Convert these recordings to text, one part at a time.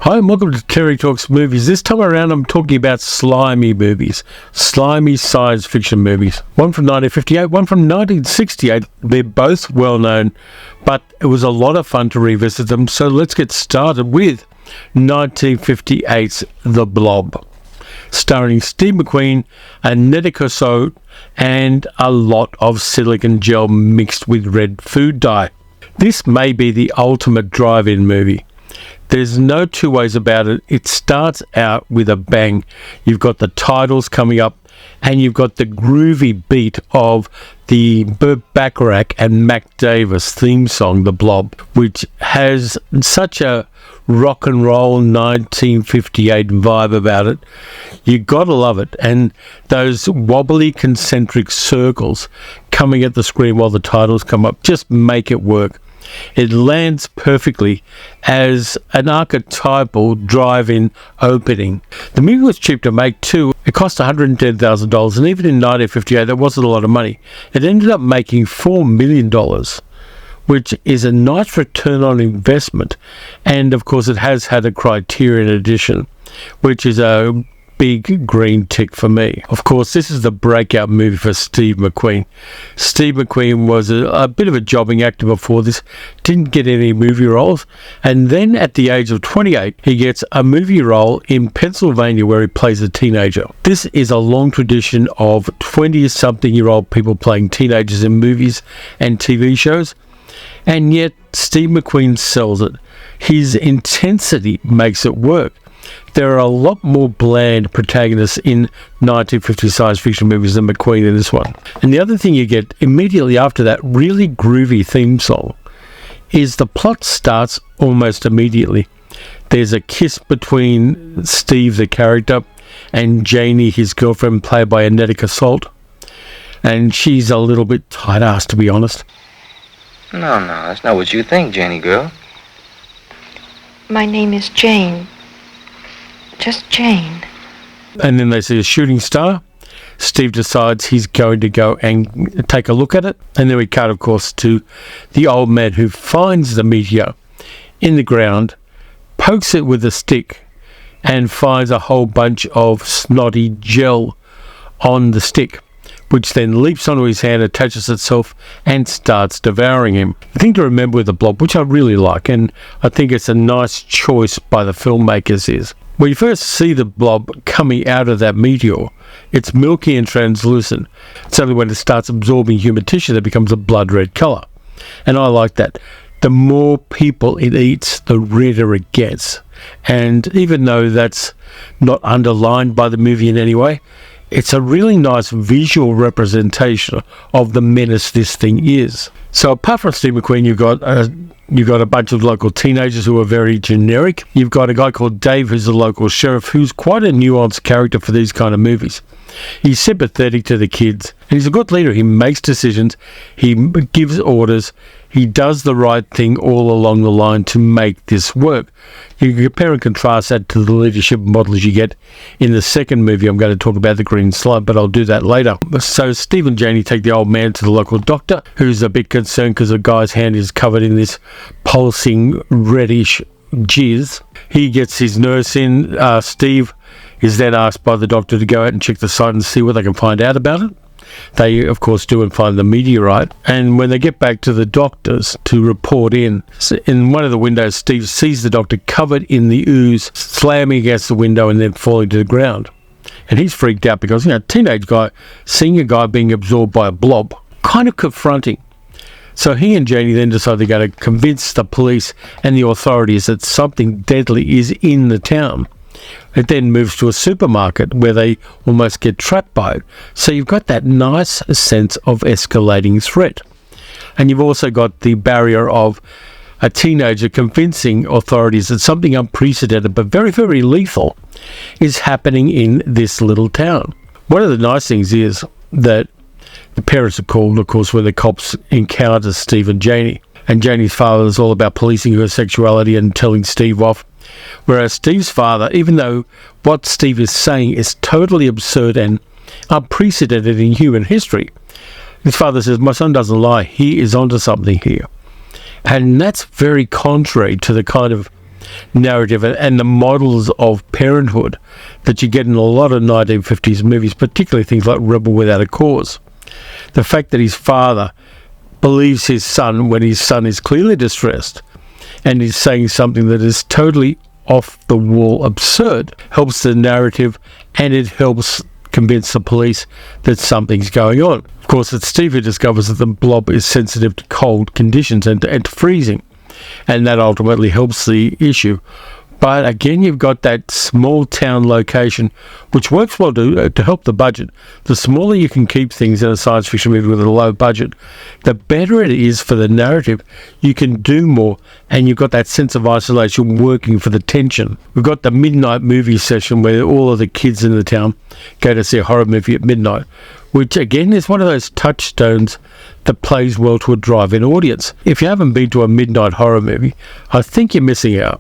Hi and welcome to Terry Talks Movies. This time around I'm talking about slimy movies, slimy science fiction movies. One from 1958, one from 1968. They're both well known, but it was a lot of fun to revisit them. So let's get started with 1958's The Blob, starring Steve McQueen, Annette Cossot, and a lot of silicone gel mixed with red food dye. This may be the ultimate drive-in movie. There's no two ways about it. It starts out with a bang. You've got the titles coming up, and you've got the groovy beat of the Burt Bacharach and Mac Davis theme song, The Blob, which has such a rock and roll 1958 vibe about it. You gotta love it. And those wobbly concentric circles coming at the screen while the titles come up just make it work. It lands perfectly as an archetypal drive-in opening. The movie was cheap to make too. It cost $110,000, and even in 1958 that wasn't a lot of money. It ended up making $4 million, which is a nice return on investment. And of course it has had a Criterion edition, which is a big green tick for me. Of course, this is the breakout movie for Steve McQueen. Steve McQueen was a bit of a jobbing actor before this, didn't get any movie roles, and then at the age of 28 he gets a movie role in Pennsylvania where he plays a teenager. This is a long tradition of 20-something-year-old people playing teenagers in movies and TV shows, and yet Steve McQueen sells it. His intensity makes it work. There are a lot more bland protagonists in 1950 science fiction movies than McQueen in this one. And the other thing you get immediately after that really groovy theme song is the plot starts almost immediately. There's a kiss between Steve, the character, and Janie, his girlfriend, played by Annette Cossot. And she's a little bit tight-ass, to be honest. No, that's not what you think, Janie girl. My name is Jane. Just Jane. And then they see a shooting star. Steve decides he's going to go and take a look at it. And then we cut, of course, to the old man who finds the meteor in the ground, pokes it with a stick, and finds a whole bunch of snotty gel on the stick, which then leaps onto his hand, attaches itself, and starts devouring him. The thing to remember with The Blob, which I really like, and I think it's a nice choice by the filmmakers, is when you first see the blob coming out of that meteor, it's milky and translucent. It's only when it starts absorbing human tissue that it becomes a blood red colour. And I like that. The more people it eats, the redder it gets. And even though that's not underlined by the movie in any way, it's a really nice visual representation of the menace this thing is. So apart from Steve McQueen, you've got a bunch of local teenagers who are very generic. You've got a guy called Dave who's a local sheriff who's quite a nuanced character for these kind of movies. He's sympathetic to the kids, and he's a good leader. He makes decisions, he gives orders, he does the right thing all along the line to make this work. You can compare and contrast that to the leadership models you get in the second movie. I'm going to talk about The Green Slide, but I'll do that later. So Steve and Janie take the old man to the local doctor, who's a bit concerned because the guy's hand is covered in this pulsing reddish jizz. He gets his nurse in. Steve is then asked by the doctor to go out and check the site and see what they can find out about it. They, of course, do and find the meteorite. And when they get back to the doctors to report in one of the windows, Steve sees the doctor covered in the ooze, slamming against the window and then falling to the ground. And he's freaked out because, teenage guy, seeing a guy being absorbed by a blob, kind of confronting. So he and Janie then decide they're going to convince the police and the authorities that something deadly is in the town. It then moves to a supermarket where they almost get trapped by it. So you've got that nice sense of escalating threat. And you've also got the barrier of a teenager convincing authorities that something unprecedented but very, very lethal is happening in this little town. One of the nice things is that the parents are called, of course, when the cops encounter Steve and Janie. And Janie's father is all about policing her sexuality and telling Steve off. Whereas Steve's father, even though what Steve is saying is totally absurd and unprecedented in human history, his father says, my son doesn't lie, he is onto something here. And that's very contrary to the kind of narrative and the models of parenthood that you get in a lot of 1950s movies, particularly things like Rebel Without a Cause. The fact that his father believes his son when his son is clearly distressed and is saying something that is totally off the wall absurd helps the narrative, and it helps convince the police that something's going on. Of course, it's Steve who discovers that the blob is sensitive to cold conditions and to freezing, and that ultimately helps the issue. But again, you've got that small town location, which works well to help the budget. The smaller you can keep things in a science fiction movie with a low budget, the better it is for the narrative. You can do more, and you've got that sense of isolation working for the tension. We've got the midnight movie session where all of the kids in the town go to see a horror movie at midnight, which again is one of those touchstones that plays well to a drive-in audience. If you haven't been to a midnight horror movie, I think you're missing out.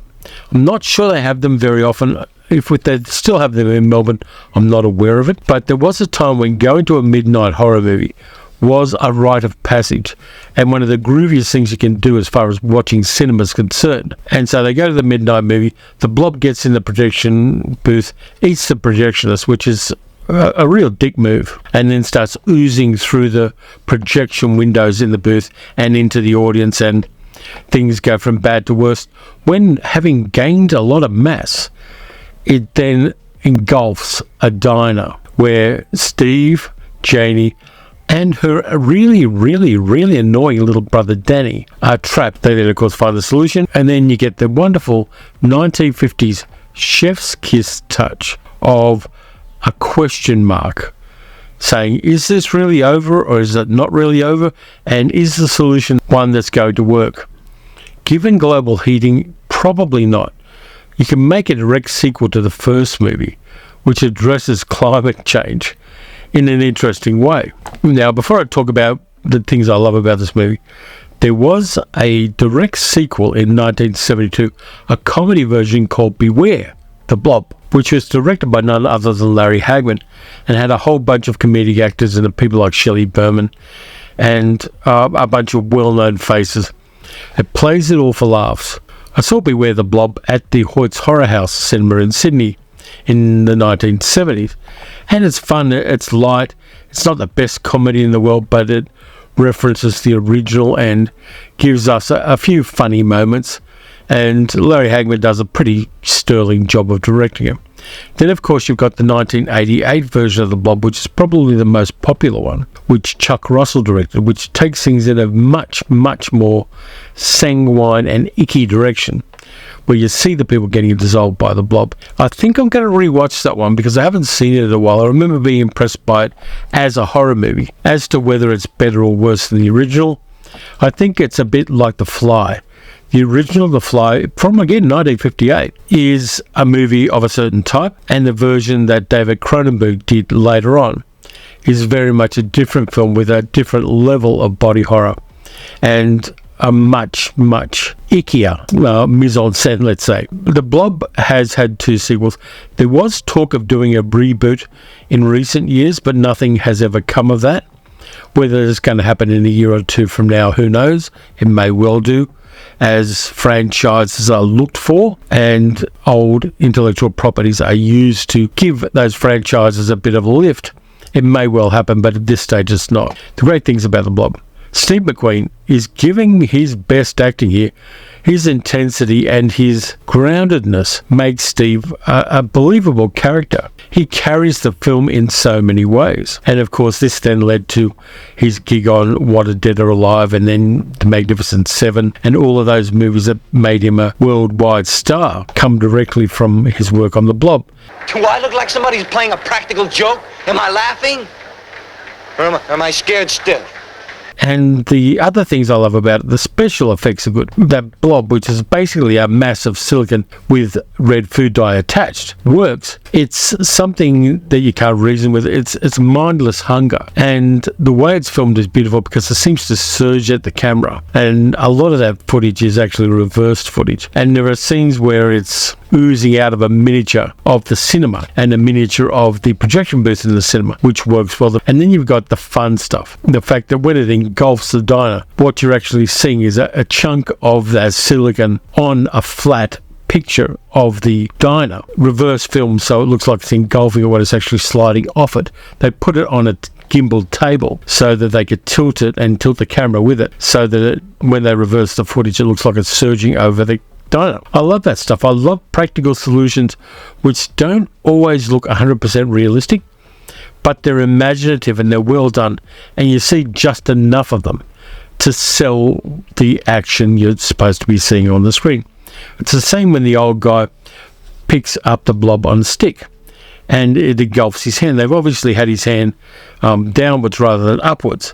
I'm not sure they have them very often. If they still have them in Melbourne, I'm not aware of it. But there was a time when going to a midnight horror movie was a rite of passage, and one of the grooviest things you can do as far as watching cinema is concerned. And so they go to the midnight movie, the blob gets in the projection booth, eats the projectionist, which is a real dick move, and then starts oozing through the projection windows in the booth and into the audience, and things go from bad to worse. When having gained a lot of mass, it then engulfs a diner where Steve, Janie, and her really, really, really annoying little brother Danny are trapped. They then, of course, find the solution, and then you get the wonderful 1950s chef's kiss touch of a question mark saying, is this really over or is it not really over? And is the solution one that's going to work? Given global heating, probably not. You can make a direct sequel to the first movie, which addresses climate change in an interesting way. Now, before I talk about the things I love about this movie, there was a direct sequel in 1972, a comedy version called Beware, the Blob, which was directed by none other than Larry Hagman and had a whole bunch of comedic actors in it, people like Shelley Berman and a bunch of well-known faces. It plays it all for laughs. I saw Beware the Blob at the Hoyt's Horror House cinema in Sydney in the 1970s, and it's fun, it's light, it's not the best comedy in the world, but it references the original and gives us a few funny moments, and Larry Hagman does a pretty sterling job of directing it. Then, of course, you've got the 1988 version of The Blob, which is probably the most popular one, which Chuck Russell directed, which takes things in a much, much more sanguine and icky direction, where you see the people getting dissolved by the blob. I think I'm going to rewatch that one because I haven't seen it in a while. I remember being impressed by it as a horror movie. As to whether it's better or worse than the original, I think it's a bit like The Fly. The original The Fly, from again 1958, is a movie of a certain type, and the version that David Cronenberg did later on is very much a different film with a different level of body horror and a much, much ickier mise-en-scène, let's say. The Blob has had 2 sequels. There was talk of doing a reboot in recent years, but nothing has ever come of that. Whether it's going to happen in a year or 2 from now, who knows? It may well do, as franchises are looked for and old intellectual properties are used to give those franchises a bit of a lift. It may well happen, but at this stage it's not. The great things about The Blob: Steve McQueen is giving his best acting here. His intensity and his groundedness makes Steve a believable character. He carries the film in so many ways. And of course, this then led to his gig on Wanted Dead or Alive, and then The Magnificent Seven, and all of those movies that made him a worldwide star come directly from his work on The Blob. Do I look like somebody who's playing a practical joke? Am I laughing? Or am I scared stiff? And the other things I love about it, the special effects are good. That blob, which is basically a mass of silicon with red food dye attached, works. It's something that you can't reason with. It's mindless hunger. And the way it's filmed is beautiful because it seems to surge at the camera. And a lot of that footage is actually reversed footage. And there are scenes where it's oozing out of a miniature of the cinema and a miniature of the projection booth in the cinema, which works well. And then you've got the fun stuff. The fact that when it engulfs the diner, what you're actually seeing is a chunk of that silicon on a flat picture of the diner, reverse film, so it looks like it's engulfing it when it's actually sliding off it. They put it on a gimbal table so that they could tilt it and tilt the camera with it, so that when they reverse the footage, it looks like it's surging over the diner. I love that stuff. I love practical solutions which don't always look 100% realistic, but they're imaginative and they're well done, and you see just enough of them to sell the action you're supposed to be seeing on the screen. It's the same when the old guy picks up the blob on a stick and it engulfs his hand. They've obviously had his hand downwards rather than upwards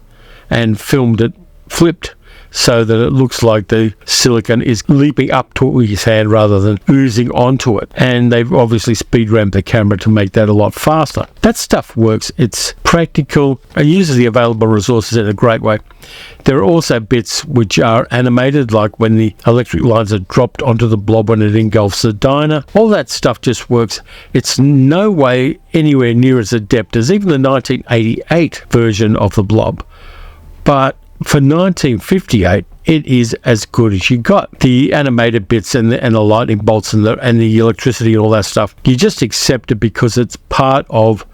and filmed it flipped so that it looks like the silicone is leaping up to his hand rather than oozing onto it. And they've obviously speed ramped the camera to make that a lot faster. That stuff works. It's practical. It uses the available resources in a great way. There are also bits which are animated, like when the electric lines are dropped onto the blob when it engulfs the diner. All that stuff just works. It's no way anywhere near as adept as even the 1988 version of the blob. But for 1958, it is as good as you got. The animated bits and the lightning bolts and the electricity and all that stuff, you just accept it because it's part of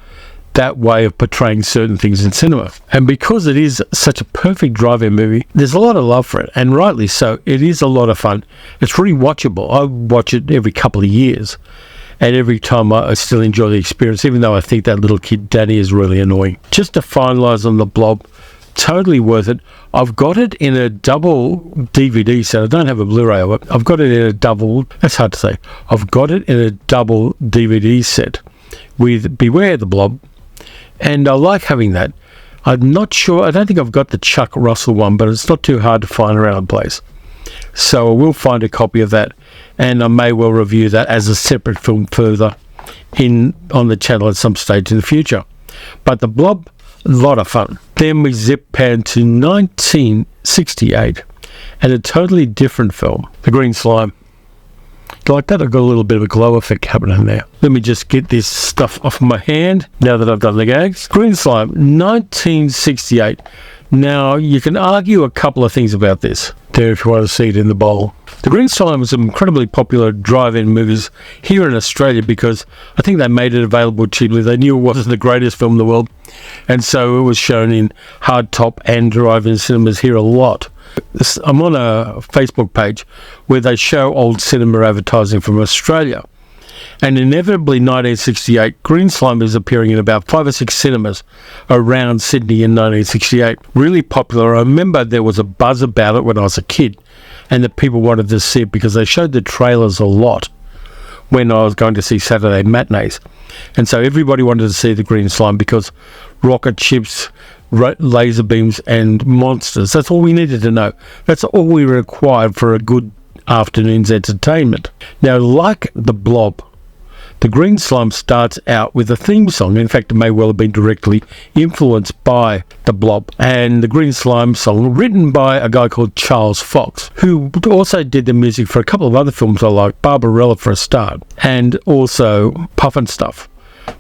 that way of portraying certain things in cinema. And because it is such a perfect drive-in movie, there's a lot of love for it, and rightly so. It is a lot of fun. It's rewatchable. I watch it every couple of years, and every time I still enjoy the experience, even though I think that little kid Danny is really annoying. Just to finalise on the blob, totally worth it. I've got it in a double DVD set. I don't have a Blu-ray of it. I've got it in a double, that's hard to say. I've got it in a double DVD set with Beware the Blob, and I like having that. I'm not sure, I don't think I've got the Chuck Russell one, but it's not too hard to find around the place. So I will find a copy of that, and I may well review that as a separate film further on the channel at some stage in the future. But the Blob, a lot of fun. Then we zip pan to 1968 and a totally different film, The Green Slime. Like that, I've got a little bit of a glow effect happening there. Let me just get this stuff off my hand now that I've done the gags. Green Slime, 1968. Now, you can argue a couple of things about this there if you want to see it in the bowl. The Green Slime was incredibly popular drive-in movies here in Australia because I think they made it available cheaply. They knew it wasn't the greatest film in the world, and so it was shown in hardtop and drive-in cinemas here a lot. I'm on a Facebook page where they show old cinema advertising from Australia, and inevitably 1968, Green Slime is appearing in about 5 or 6 cinemas around Sydney in 1968. Really popular. I remember there was a buzz about it when I was a kid, and that people wanted to see it because they showed the trailers a lot when I was going to see Saturday matinees. And so everybody wanted to see The Green Slime because rocket ships, laser beams and monsters, that's all we needed to know. That's all we required for a good afternoon's entertainment. Now, like the Blob, The Green Slime starts out with a theme song. In fact, it may well have been directly influenced by the Blob. And the Green Slime song, written by a guy called Charles Fox, who also did the music for a couple of other films I like, Barbarella for a start, and also Puffin' Stuff,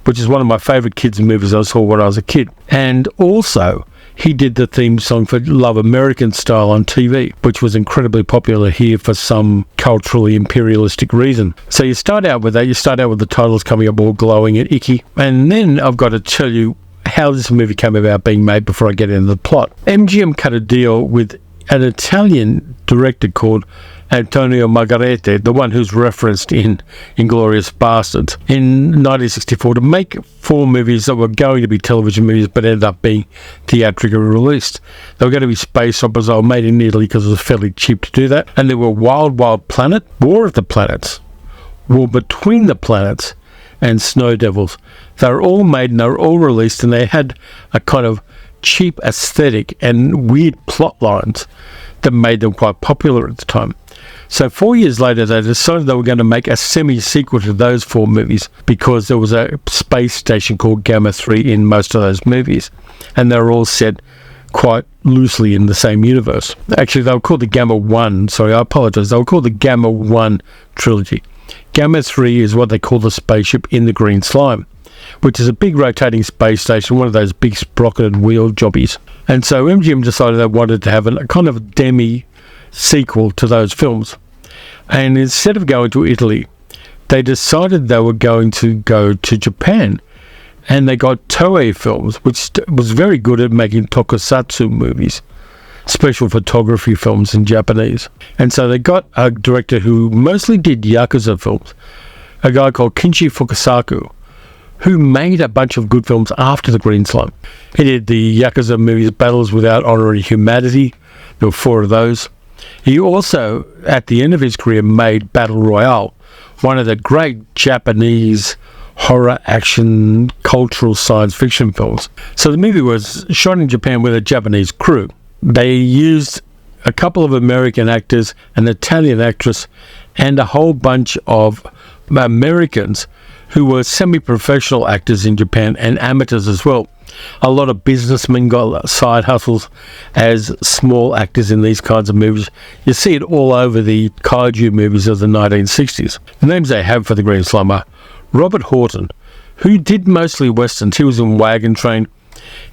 which is one of my favourite kids' movies I saw when I was a kid. And also, he did the theme song for Love American Style on TV, which was incredibly popular here for some culturally imperialistic reason. So you start out with that. You start out with the titles coming up all glowing and icky. And then I've got to tell you how this movie came about being made before I get into the plot. MGM cut a deal with an Italian director called Antonio Margheriti, the one who's referenced in Inglourious Basterds, in 1964 to make 4 movies that were going to be television movies but ended up being theatrically released. They were going to be space operas. They were made in Italy because it was fairly cheap to do that. And there were Wild Wild Planet, War of the Planets, War Between the Planets, and Snow Devils. They were all made and they were all released, and they had a kind of cheap aesthetic and weird plot lines that made them quite popular at the time. So 4 years later, they decided they were going to make a semi-sequel to those 4 movies because there was a space station called Gamma 3 in most of those movies, and they were all set quite loosely in the same universe. Actually, they were called the Gamma 1. Sorry, I apologise. They were called the Gamma 1 trilogy. Gamma 3 is what they call the spaceship in The Green Slime, which is a big rotating space station, one of those big sprocketed wheel jobbies. And so MGM decided they wanted to have a kind of demi-sequel to those films. And instead of going to Italy, they decided they were going to go to Japan. And they got Toei Films, which was very good at making tokusatsu movies, special photography films in Japanese. And so they got a director who mostly did Yakuza films, a guy called Kinshi Fukasaku, who made a bunch of good films after The Green Slime. He did the Yakuza movies Battles Without Honor and Humanity. There were 4 of those. He also, at the end of his career, made Battle Royale, one of the great Japanese horror, action, cultural science fiction films. So the movie was shot in Japan with a Japanese crew. They used a couple of American actors, an Italian actress, and a whole bunch of Americans who were semi-professional actors in Japan and amateurs as well. A lot of businessmen got side hustles as small actors in these kinds of movies. You see it all over the kaiju movies of the 1960s. The names they have for the Green Slime are Robert Horton, who did mostly westerns. He was in Wagon Train.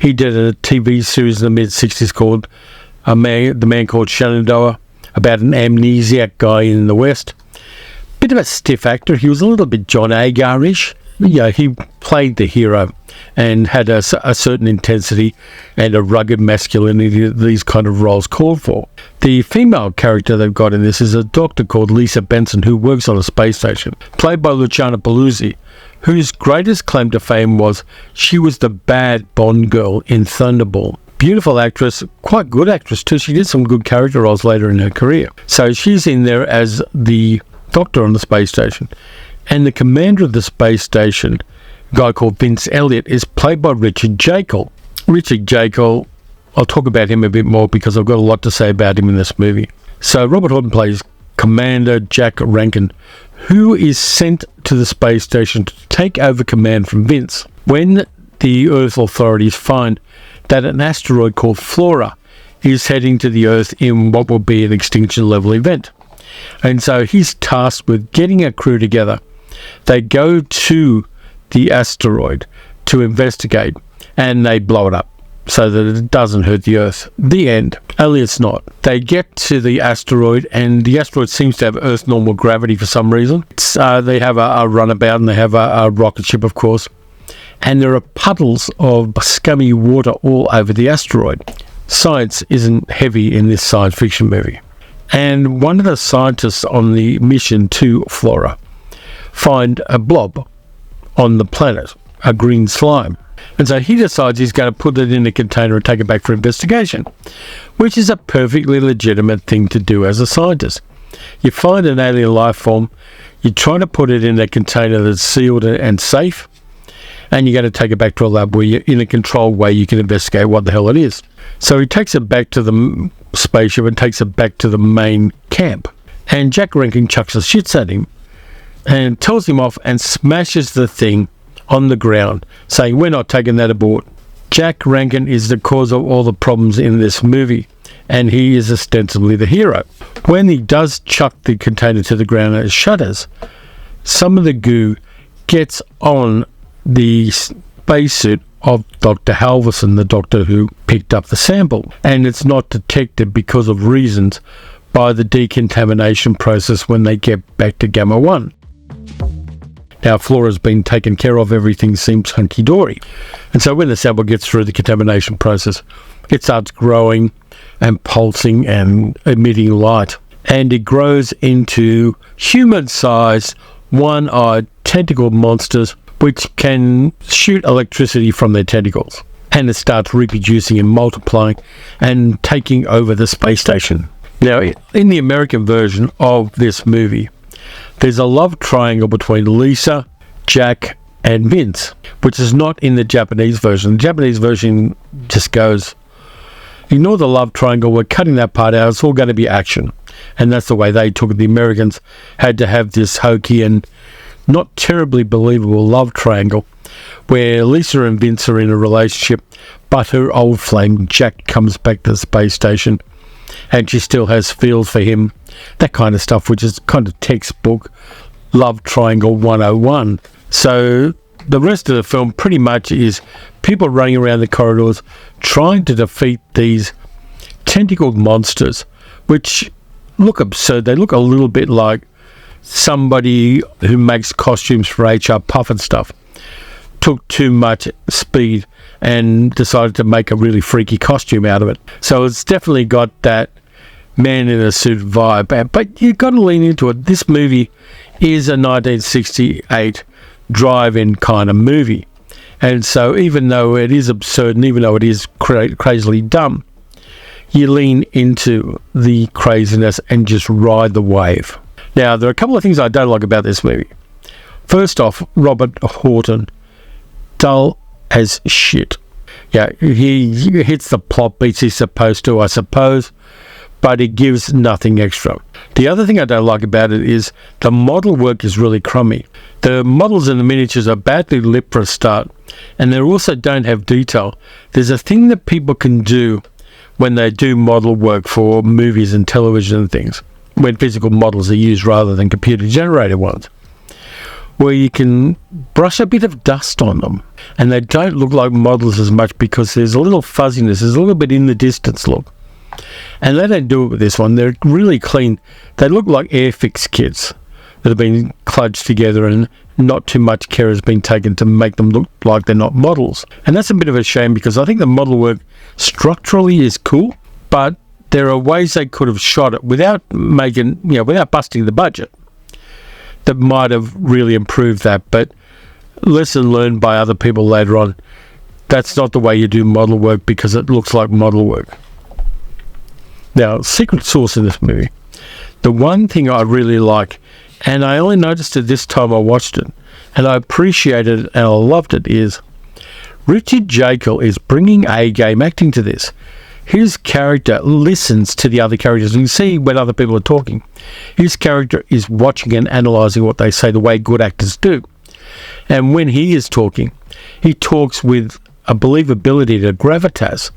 He did a TV series in the mid-60s called The Man Called Shenandoah, about an amnesiac guy in the West. Bit of a stiff actor. He was a little bit John Agar-ish. Yeah, he played the hero and had a certain intensity and a rugged masculinity that these kind of roles called for. The female character they've got in this is a doctor called Lisa Benson, who works on a space station, played by Luciana Paluzzi, whose greatest claim to fame was she was the bad Bond girl in Thunderball. Beautiful actress, quite good actress too. She did some good character roles later in her career. So she's in there as the doctor on the space station. And the commander of the space station, a guy called Vince Elliott, is played by Richard Jekyll. Richard Jekyll, I'll talk about him a bit more because I've got a lot to say about him in this movie. So Robert Horton plays Commander Jack Rankin, who is sent to the space station to take over command from Vince when the Earth authorities find that an asteroid called Flora is heading to the Earth in what will be an extinction level event. And so he's tasked with getting a crew together. They go to the asteroid to investigate, and they blow it up so that it doesn't hurt the Earth. The end. Only it's not. They get to the asteroid, and the asteroid seems to have Earth normal gravity for some reason. They have a runabout, and they have a rocket ship, of course. And there are puddles of scummy water all over the asteroid. Science isn't heavy in this science fiction movie. And one of the scientists on the mission to Flora find a blob on the planet, a green slime. And so he decides he's going to put it in a container and take it back for investigation, which is a perfectly legitimate thing to do as a scientist. You find an alien life form, you try to put it in a container that's sealed and safe, and you're going to take it back to a lab where in a controlled way you can investigate what the hell it is. So he takes it back to the spaceship and takes it back to the main camp. And Jack Rankin chucks the shits at him and tells him off and smashes the thing on the ground, saying, "We're not taking that aboard." Jack Rankin is the cause of all the problems in this movie, and he is ostensibly the hero. When he does chuck the container to the ground and it shudders, some of the goo gets on the spacesuit of Dr. Halverson, the doctor who picked up the sample, and it's not detected because of reasons by the decontamination process when they get back to Gamma 1. Now, Flora's been taken care of, everything seems hunky-dory. And so when the sample gets through the contamination process, it starts growing and pulsing and emitting light. And it grows into human-sized, one-eyed, tentacled monsters which can shoot electricity from their tentacles. And it starts reproducing and multiplying and taking over the space station. Now, in the American version of this movie, there's a love triangle between Lisa, Jack, and Vince, which is not in the Japanese version. The Japanese version just goes, ignore the love triangle, we're cutting that part out, it's all going to be action. And that's the way they took it. The Americans had to have this hokey and not terribly believable love triangle where Lisa and Vince are in a relationship, but her old flame Jack comes back to the space station and she still has feels for him, that kind of stuff, which is kind of textbook love triangle 101. So the rest of the film pretty much is people running around the corridors trying to defeat these tentacled monsters which look absurd. They look a little bit like somebody who makes costumes for HR Puff and stuff took too much speed and decided to make a really freaky costume out of it. So it's definitely got that man in a suit vibe, but you've got to lean into it. This movie is a 1968 drive-in kind of movie, and so even though it is absurd and even though it is crazily dumb, you lean into the craziness and just ride the wave. Now, there are a couple of things I don't like about this movie. First off, Robert Horton, dull as shit. Yeah, he hits the plot beats he's supposed to, I suppose, but it gives nothing extra. The other thing I don't like about it is the model work is really crummy. The models and the miniatures are badly lit for a start, and they also don't have detail. There's a thing that people can do when they do model work for movies and television and things, when physical models are used rather than computer-generated ones, where you can brush a bit of dust on them, and they don't look like models as much because there's a little fuzziness, there's a little bit in the distance look. And they don't do it with this one. They're really clean. They look like Airfix kits that have been kludged together, and not too much care has been taken to make them look like they're not models. And that's a bit of a shame, because I think the model work structurally is cool, but there are ways they could have shot it without without busting the budget that might have really improved that. But lesson learned by other people later on, that's not the way you do model work because it looks like model work. Now, secret sauce in this movie. The one thing I really like, and I only noticed it this time I watched it, and I appreciated it and I loved it, is Richard Jekyll is bringing A-game acting to this. His character listens to the other characters. You can see when other people are talking, his character is watching and analysing what they say the way good actors do. And when he is talking, he talks with a believability, to gravitas,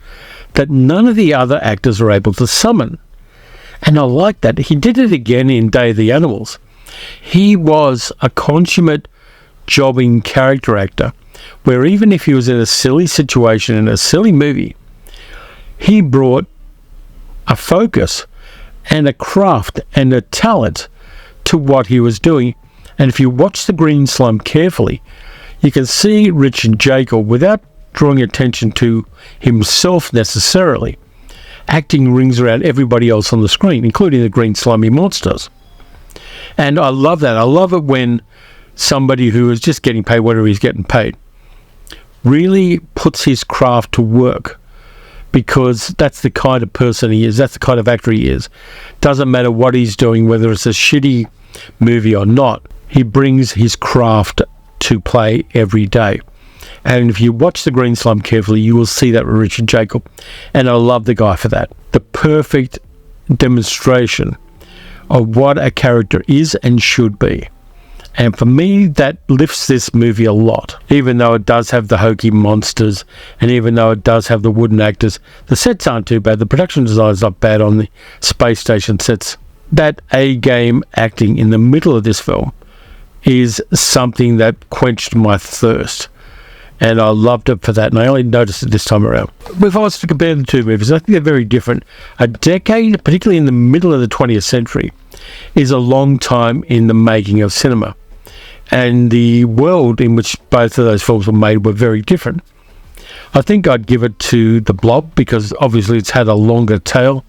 that none of the other actors are able to summon. And I like that. He did it again in Day of the Animals. He was a consummate jobbing character actor, where even if he was in a silly situation in a silly movie, he brought a focus and a craft and a talent to what he was doing. And if you watch the green slime carefully, you can see Richard Jekyll, without drawing attention to himself necessarily, acting rings around everybody else on the screen, including the green slimy monsters. And I love that. I love it when somebody who is just getting paid whatever he's getting paid really puts his craft to work, because that's the kind of person he is, that's the kind of actor he is. Doesn't matter what he's doing, whether it's a shitty movie or not, he brings his craft to play every day. And if you watch the green slime carefully, you will see that with Richard Jekyll. And I love the guy for that. The perfect demonstration of what a character is and should be. And for me, that lifts this movie a lot. Even though it does have the hokey monsters, and even though it does have the wooden actors, the sets aren't too bad. The production design is not bad on the space station sets. That A-game acting in the middle of this film is something that quenched my thirst. And I loved it for that, and I only noticed it this time around. If I was to compare the two movies, I think they're very different. A decade, particularly in the middle of the 20th century, is a long time in the making of cinema. And the world in which both of those films were made were very different. I think I'd give it to The Blob, because obviously it's had a longer tail,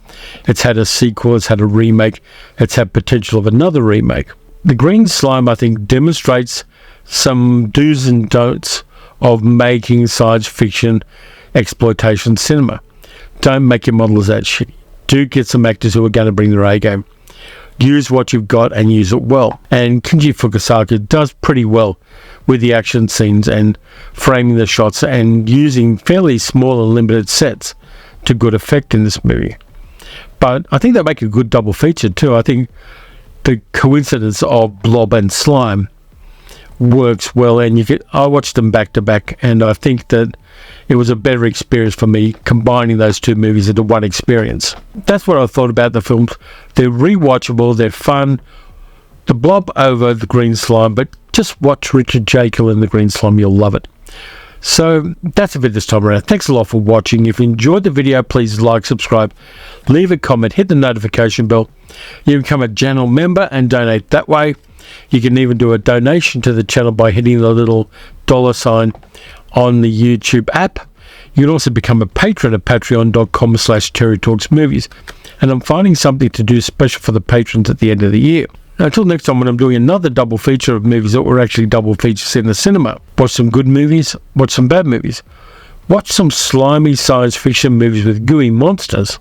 it's had a sequel, it's had a remake, it's had potential of another remake. The Green Slime, I think, demonstrates some do's and don'ts of making science fiction exploitation cinema. Don't make your models that shitty. Do get some actors who are going to bring their A-game. Use what you've got and use it well. And Kinji Fukusaka does pretty well with the action scenes and framing the shots and using fairly small and limited sets to good effect in this movie. But I think they make a good double feature too. I think the coincidence of Blob and Slime works well, and I watched them back to back, and I think that it was a better experience for me combining those two movies into one experience. That's what I thought about the films. They're rewatchable, they're fun. The Blob over the Green Slime, but just watch Richard Jekyll in the Green Slime, you'll love it. So that's a bit this time around. Thanks a lot for watching. If you enjoyed the video, please like, subscribe, leave a comment, hit the notification bell. You can become a channel member and donate that way. You can even do a donation to the channel by hitting the little $ on the YouTube app. You can also become a patron at patreon.com/terrytalksmovies. And I'm finding something to do special for the patrons at the end of the year. Now, until next time when I'm doing another double feature of movies that were actually double features in the cinema. Watch some good movies, watch some bad movies. Watch some slimy science fiction movies with gooey monsters.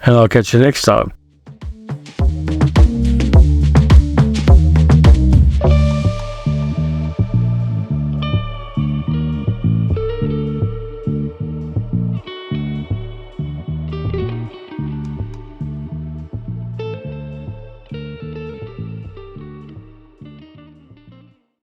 And I'll catch you next time.